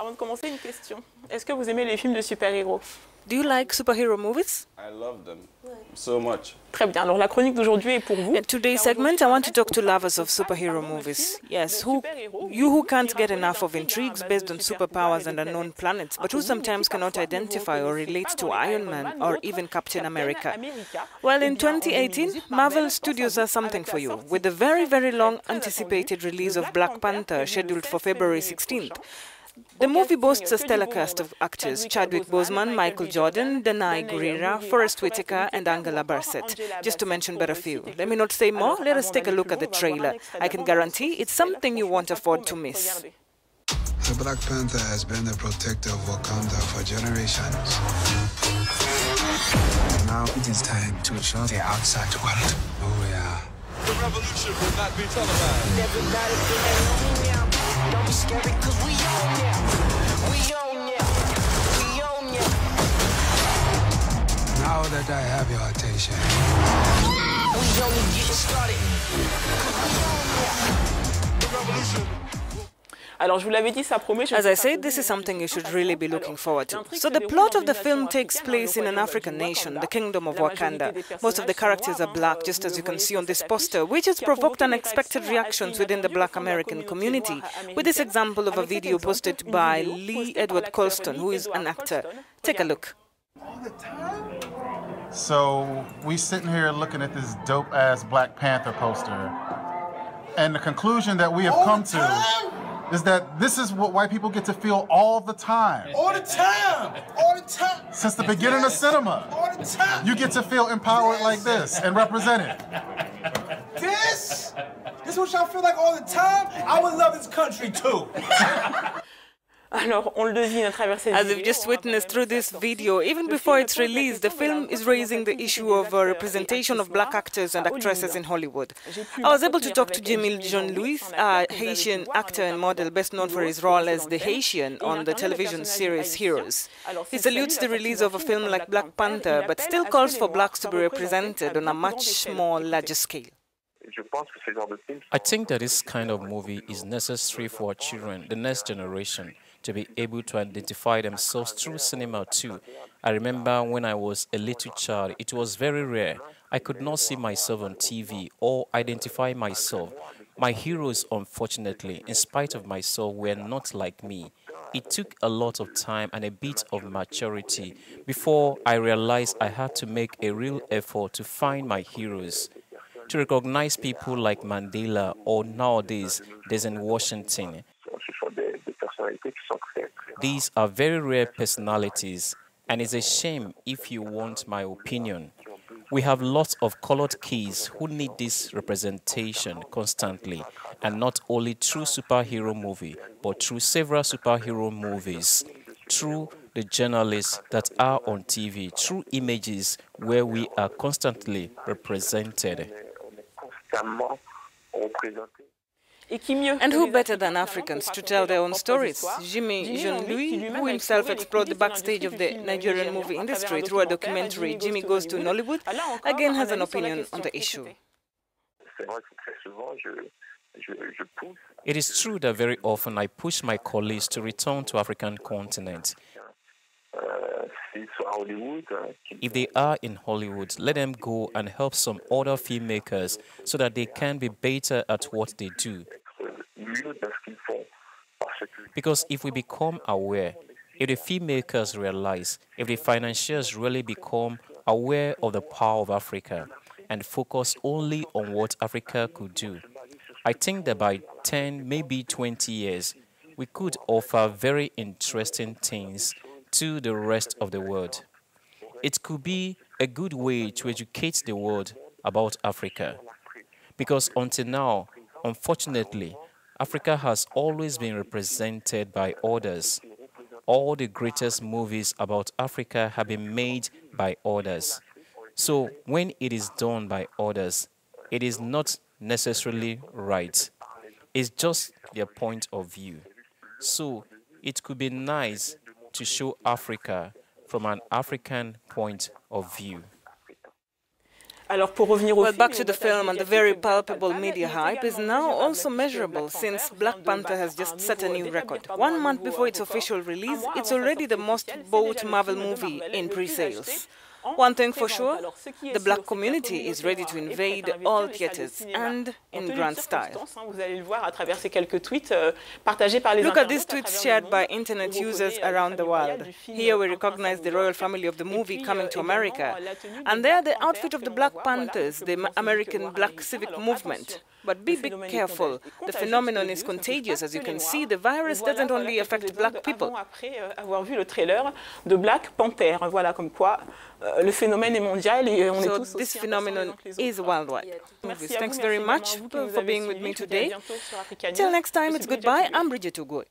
Avant de commencer, une question. Est-ce que vous aimez les films de super-héros? Do you like superhero movies? I love them so much. Très bien. Alors la chronique d'aujourd'hui est pour vous. In today's segment, I want to talk to lovers of superhero movies. Yes, you who can't get enough of intrigues based on superpowers and unknown planets, but who sometimes cannot identify or relate to Iron Man or even Captain America. Well, in 2018, Marvel Studios has something for you, with the very, very long anticipated release of Black Panther scheduled for February 16th. The movie boasts a stellar cast of actors: Chadwick Boseman, Michael Jordan, Danai Gurira, Whitaker and Angela Basset, just to mention but a few. Let me not say more, let us take a look at the trailer. I can guarantee it's something you won't afford to miss. The Black Panther has been the protector of Wakanda for generations. Now it is time to show the outside world who we are. The revolution will not be televised. Don't be scary, cause we own ya. We own ya. We own ya. Now that I have your attention, We only getting started. Cause we own ya. The revolution. Alors je vous l'avais dit, ça promet. As I said, this is something you should really be looking forward to. So the plot of the film takes place in an African nation, the Kingdom of Wakanda. Most of the characters are black, just as you can see on this poster, which has provoked unexpected reactions within the Black American community, with this example of a video posted by Lee Edward Colston, who is an actor. Take a look. So we sitting here looking at this dope-ass Black Panther poster, and the conclusion that we have come to is that this is what white people get to feel all the time. All the time! All the time! Since the beginning of cinema. All the time! You get to feel empowered like this and represented. This is what y'all feel like all the time? I would love this country too. Alors, on le devine à travers cette As we've just witnessed through this video, even before its release, the film is raising the issue of representation of black actors and actresses in Hollywood. I was able to talk to Jimmy Jean-Louis, a Haitian actor and model best known for his role as the Haitian on the television series Heroes. He salutes the release of a film like Black Panther, but still calls for blacks to be represented on a much more larger scale. I think that this kind of movie is necessary for our children, the next generation, to be able to identify themselves through cinema too. I remember when I was a little child, it was very rare. I could not see myself on TV or identify myself. My heroes, unfortunately, in spite of myself, were not like me. It took a lot of time and a bit of maturity before I realized I had to make a real effort to find my heroes, to recognize people like Mandela or nowadays Denzel Washington. These are very rare personalities, and it's a shame if you want my opinion. We have lots of colored kids who need this representation constantly, and not only through superhero movie, but through several superhero movies, through the journalists that are on TV, through images where we are constantly represented. And who better than Africans to tell their own stories? Jimmy Jean-Louis, who himself explored the backstage of the Nigerian movie industry through a documentary, Jimmy Goes to Nollywood, again has an opinion on the issue. It is true that very often I push my colleagues to return to African continent. If they are in Hollywood, let them go and help some other filmmakers so that they can be better at what they do. Because if we become aware, if the filmmakers realize, if the financiers really become aware of the power of Africa and focus only on what Africa could do, I think that by 10, maybe 20 years, we could offer very interesting things to the rest of the world. It could be a good way to educate the world about Africa. Because until now, unfortunately, Africa has always been represented by others. All the greatest movies about Africa have been made by others. So when it is done by others, it is not necessarily right. It's just their point of view. So it could be nice to show Africa from an African point of view. Well, back to the film, and the very palpable media hype is now also measurable since Black Panther has just set a new record. 1 month before its official release, it's already the most bought Marvel movie in pre-sales. One thing for sure, the black community is ready to invade all theaters and in grand style. Look at these tweets shared by internet users around the world. Here we recognize the royal family of the movie coming to America. And there the outfit of the Black Panthers, the American Black Civic Movement. But be careful. The phenomenon is contagious. As you can see, the virus doesn't only affect black people. Avoir vu le trailer de Black Panther, voilà comme quoi le phénomène est mondial et on est tous. So this phenomenon is worldwide. Thanks very much for being with me today. Till next time, it's goodbye. I'm Bridget Ugoy.